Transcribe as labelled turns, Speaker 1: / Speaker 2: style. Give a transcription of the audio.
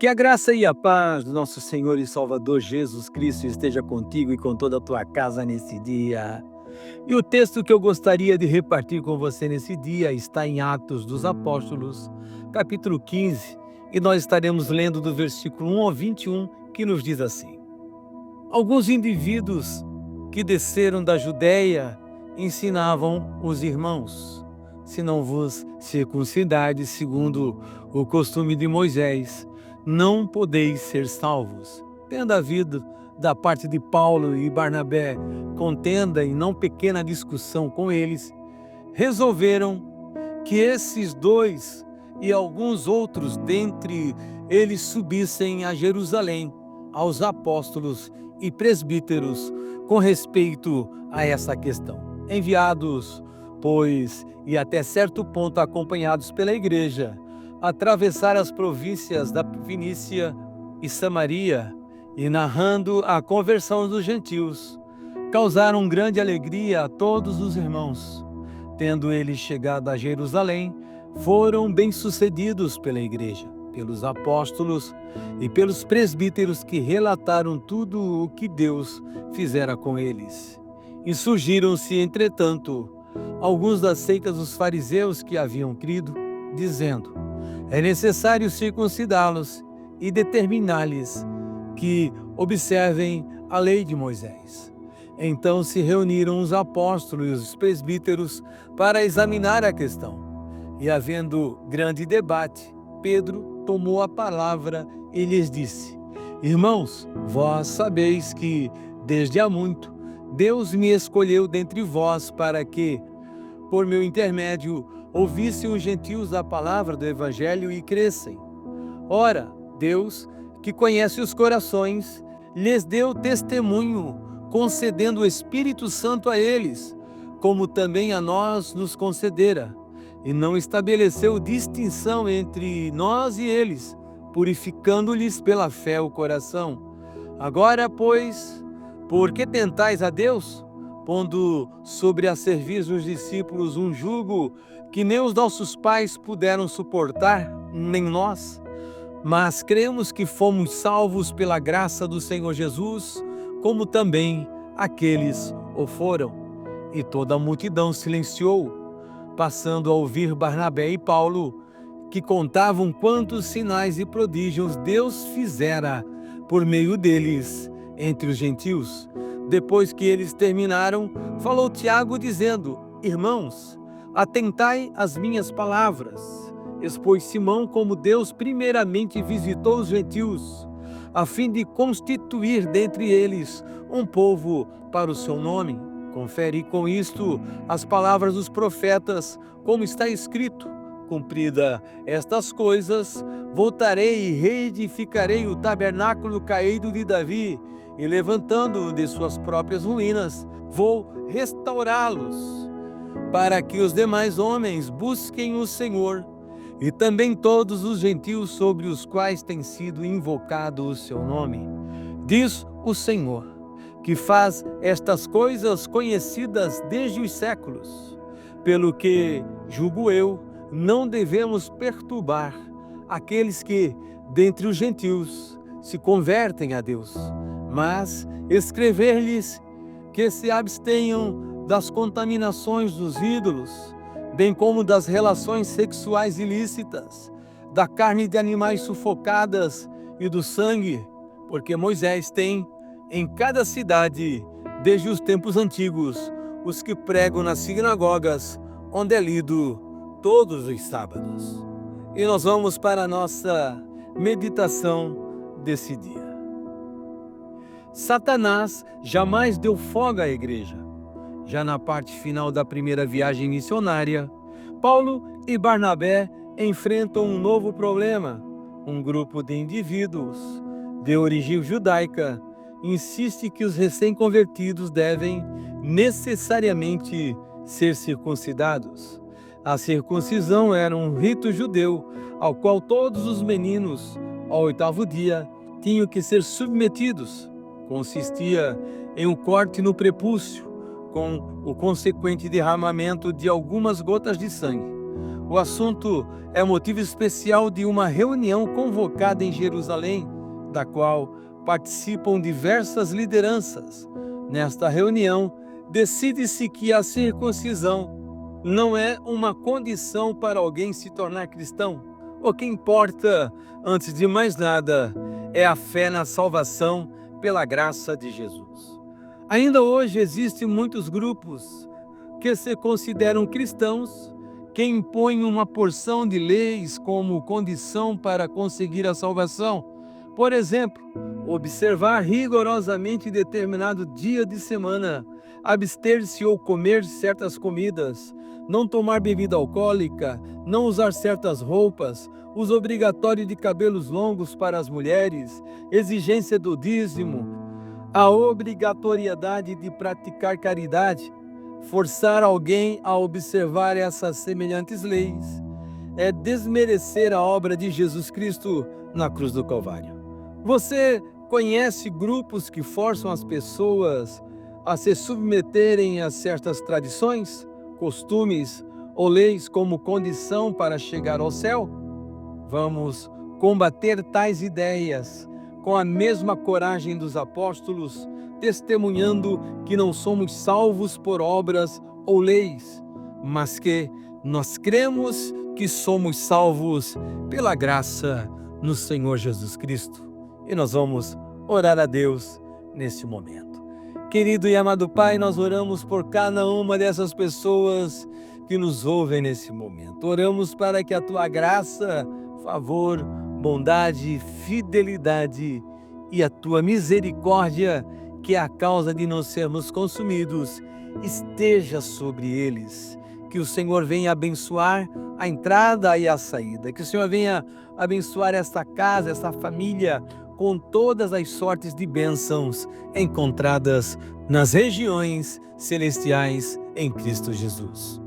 Speaker 1: Que a graça e a paz do nosso Senhor e Salvador Jesus Cristo esteja contigo e com toda a tua casa nesse dia. E o texto que eu gostaria de repartir com você nesse dia está em Atos dos Apóstolos, capítulo 15, e nós estaremos lendo do versículo 1 ao 21, que nos diz assim: Alguns indivíduos que desceram da Judéia ensinavam os irmãos: se não vos circuncidades segundo o costume de Moisés, não podeis ser salvos. Tendo havido da parte de Paulo e Barnabé contenda e não pequena discussão com eles, resolveram que esses dois e alguns outros dentre eles subissem a Jerusalém aos apóstolos e presbíteros com respeito a essa questão. Enviados, pois, e até certo ponto acompanhados pela igreja, atravessar as províncias da Fenícia e Samaria e narrando a conversão dos gentios, causaram grande alegria a todos os irmãos. Tendo eles chegado a Jerusalém, foram bem-sucedidos pela igreja, pelos apóstolos e pelos presbíteros que relataram tudo o que Deus fizera com eles. E surgiram-se, entretanto, alguns das seitas dos fariseus que haviam crido, dizendo: é necessário circuncidá-los e determinar-lhes que observem a lei de Moisés. Então se reuniram os apóstolos e os presbíteros para examinar a questão. E havendo grande debate, Pedro tomou a palavra e lhes disse: Irmãos, vós sabeis que, desde há muito, Deus me escolheu dentre vós para que, por meu intermédio, ouvissem os gentios a palavra do evangelho e crescem. Ora, Deus, que conhece os corações, lhes deu testemunho, concedendo o Espírito Santo a eles, como também a nós nos concedera, e não estabeleceu distinção entre nós e eles, purificando-lhes pela fé o coração. Agora, pois, por que tentais a Deus, pondo sobre a serviço dos discípulos um jugo que nem os nossos pais puderam suportar, nem nós? Mas cremos que fomos salvos pela graça do Senhor Jesus, como também aqueles o foram. E toda a multidão silenciou, passando a ouvir Barnabé e Paulo, que contavam quantos sinais e prodígios Deus fizera por meio deles entre os gentios. Depois que eles terminaram, falou Tiago dizendo: Irmãos, atentai às minhas palavras. Expôs Simão como Deus primeiramente visitou os gentios, a fim de constituir dentre eles um povo para o seu nome. Confere com isto as palavras dos profetas, como está escrito: cumprida estas coisas, voltarei e reedificarei o tabernáculo caído de Davi, e levantando-o de suas próprias ruínas, vou restaurá-los, para que os demais homens busquem o Senhor, e também todos os gentios sobre os quais tem sido invocado o seu nome. Diz o Senhor, que faz estas coisas conhecidas desde os séculos, pelo que, julgo eu, não devemos perturbar aqueles que, dentre os gentios, se convertem a Deus, mas escrever-lhes que se abstenham das contaminações dos ídolos, bem como das relações sexuais ilícitas, da carne de animais sufocadas e do sangue, porque Moisés tem em cada cidade, desde os tempos antigos, os que pregam nas sinagogas, onde é lido todos os sábados. E nós vamos para a nossa meditação desse dia. Satanás jamais deu folga à igreja. Já na parte final da primeira viagem missionária, Paulo e Barnabé enfrentam um novo problema. Um grupo de indivíduos de origem judaica insiste que os recém-convertidos devem necessariamente ser circuncidados. A circuncisão era um rito judeu ao qual todos os meninos, ao 8º dia, tinham que ser submetidos. Consistia em um corte no prepúcio, com o consequente derramamento de algumas gotas de sangue. O assunto é motivo especial de uma reunião convocada em Jerusalém, da qual participam diversas lideranças. Nesta reunião, decide-se que a circuncisão não é uma condição para alguém se tornar cristão. O que importa, antes de mais nada, é a fé na salvação pela graça de Jesus. Ainda hoje existem muitos grupos que se consideram cristãos, que impõem uma porção de leis como condição para conseguir a salvação. Por exemplo, observar rigorosamente determinado dia de semana, abster-se ou comer certas comidas, não tomar bebida alcoólica, não usar certas roupas, uso obrigatório de cabelos longos para as mulheres, exigência do dízimo, a obrigatoriedade de praticar caridade, forçar alguém a observar essas semelhantes leis, é desmerecer a obra de Jesus Cristo na cruz do Calvário. Você conhece grupos que forçam as pessoas a se submeterem a certas tradições, costumes ou leis como condição para chegar ao céu? Vamos combater tais ideias com a mesma coragem dos apóstolos, testemunhando que não somos salvos por obras ou leis, mas que nós cremos que somos salvos pela graça no Senhor Jesus Cristo. E nós vamos orar a Deus nesse momento. Querido e amado Pai, nós oramos por cada uma dessas pessoas que nos ouvem nesse momento. Oramos para que a Tua graça, favor, bondade, fidelidade e a Tua misericórdia, que é a causa de não sermos consumidos, esteja sobre eles. Que o Senhor venha abençoar a entrada e a saída. Que o Senhor venha abençoar esta casa, esta família, com todas as sortes de bênçãos encontradas nas regiões celestiais em Cristo Jesus.